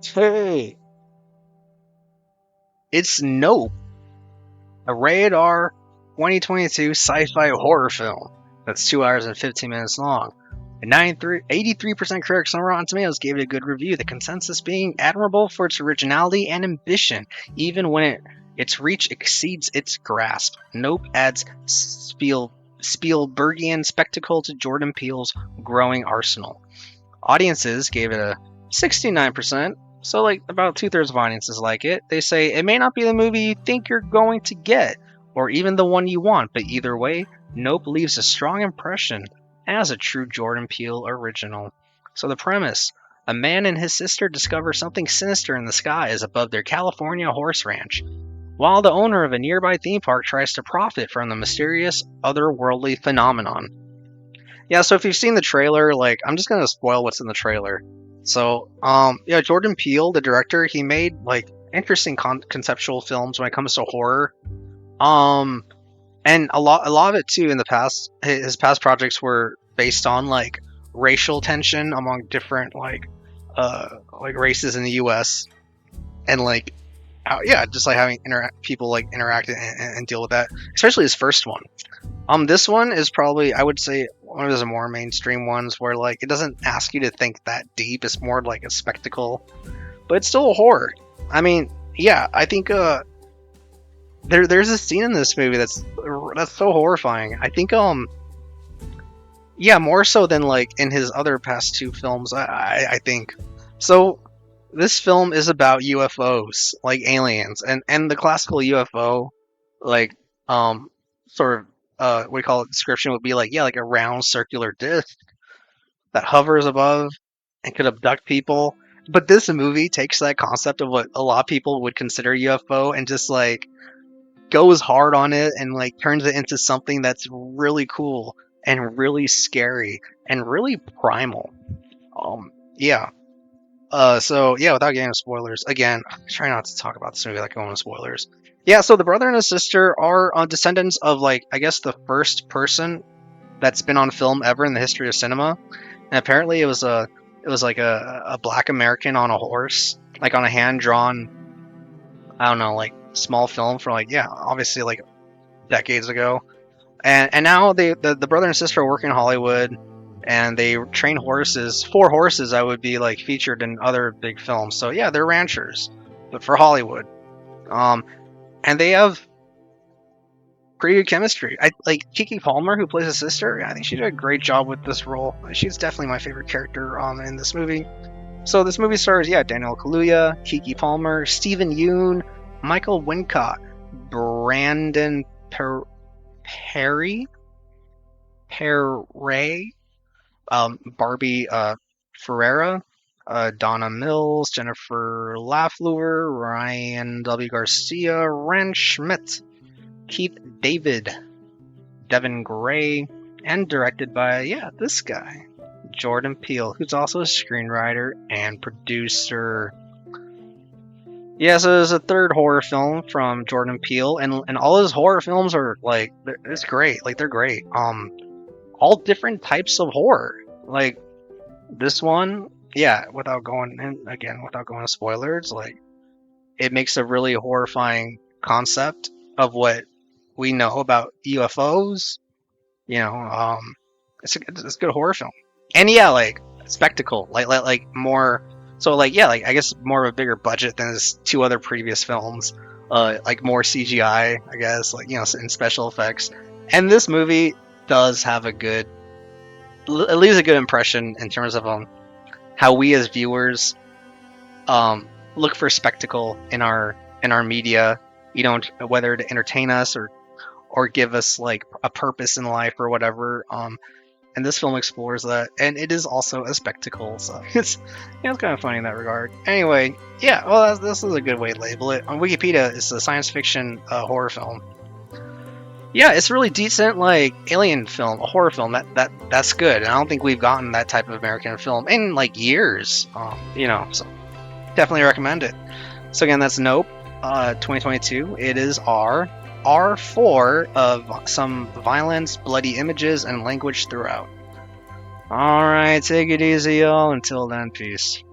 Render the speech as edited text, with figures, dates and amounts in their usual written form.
Hey, it's Nope, a rated R 2022 sci-fi horror film that's 2 hours and 15 minutes long. And 83% critics on Rotten Tomatoes gave it a good review, the consensus being admirable for its originality and ambition, even when its reach exceeds its grasp. Nope adds Spielbergian spectacle to Jordan Peele's growing arsenal. Audiences gave it a 69%, so like about two-thirds of audiences like it. They say it may not be the movie you think you're going to get, or even the one you want, but either way, Nope leaves a strong impression as a true Jordan Peele original. So the premise: a man and his sister discover something sinister in the skies above their California horse ranch, while the owner of a nearby theme park tries to profit from the mysterious otherworldly phenomenon. Yeah, so if you've seen the trailer, like I'm just gonna spoil what's in the trailer. So, yeah, Jordan Peele, the director, he made like interesting conceptual films when it comes to horror. Um, and a lot of it too in the past, his past projects were based on like racial tension among different like races in the U.S. and like yeah, just like having people like interact and deal with that. Especially his first one. This one is probably, I would say, one of the more mainstream ones where like it doesn't ask you to think that deep. It's more like a spectacle, but it's still a horror. I mean, yeah, I think there's a scene in this movie that's so horrifying. I think yeah, more so than like in his other past two films. I think so. This film is about UFOs, like aliens, and the classical UFO, like sort of what we call it description would be like, yeah, like a round circular disc that hovers above and could abduct people. But this movie takes that concept of what a lot of people would consider UFO and just like goes hard on it and like turns it into something that's really cool and really scary and really primal. Yeah. So yeah, without getting into spoilers, again, try not to talk about this movie without going into spoilers. Yeah, so the brother and his sister are descendants of like I guess the first person that's been on film ever in the history of cinema, and apparently it was like a black American on a horse, like on a hand drawn, I don't know, like small film for like yeah, obviously like decades ago, and now the brother and sister are working in Hollywood, and they train horses. Four horses that would be like featured in other big films. So yeah, they're ranchers, but for Hollywood. Um, and they have pretty good chemistry. I like Kiki Palmer, who plays his sister. I think she did a great job with this role. She's definitely my favorite character in this movie. So this movie stars yeah Daniel Kaluuya, Kiki Palmer, Stephen Yoon, Michael Wincott, Brandon Perry, Perray, Barbie Ferreira, Donna Mills, Jennifer Lafleur, Ryan W. Garcia, Ren Schmidt, Keith David, Devin Gray, and directed by, yeah, this guy, Jordan Peele, who's also a screenwriter and producer. Yeah, so it's a third horror film from Jordan Peele, and all his horror films are like, it's great. Like, they're great. All different types of horror. Like, this one, yeah, without going in again, without going to spoilers, like it makes a really horrifying concept of what we know about UFOs. You know, it's a good horror film, and yeah, like spectacle, like more. So like yeah, like I guess more of a bigger budget than his two other previous films. Like more CGI, I guess, like you know, in special effects. And this movie does have a good, it leaves a good impression in terms of how we as viewers look for spectacle in our media, you know, whether to entertain us or give us like a purpose in life or whatever. And this film explores that, and it is also a spectacle. So it's yeah, it's kind of funny in that regard. Anyway, yeah, well, this is a good way to label it. On Wikipedia, it's a science fiction horror film. Yeah, it's really decent, like alien film, a horror film. That's good. And I don't think we've gotten that type of American film in like years. You know, so definitely recommend it. So again, that's Nope, 2022. It is R4 of some violence, bloody images, and language throughout. All right, take it easy, y'all. Until then, peace.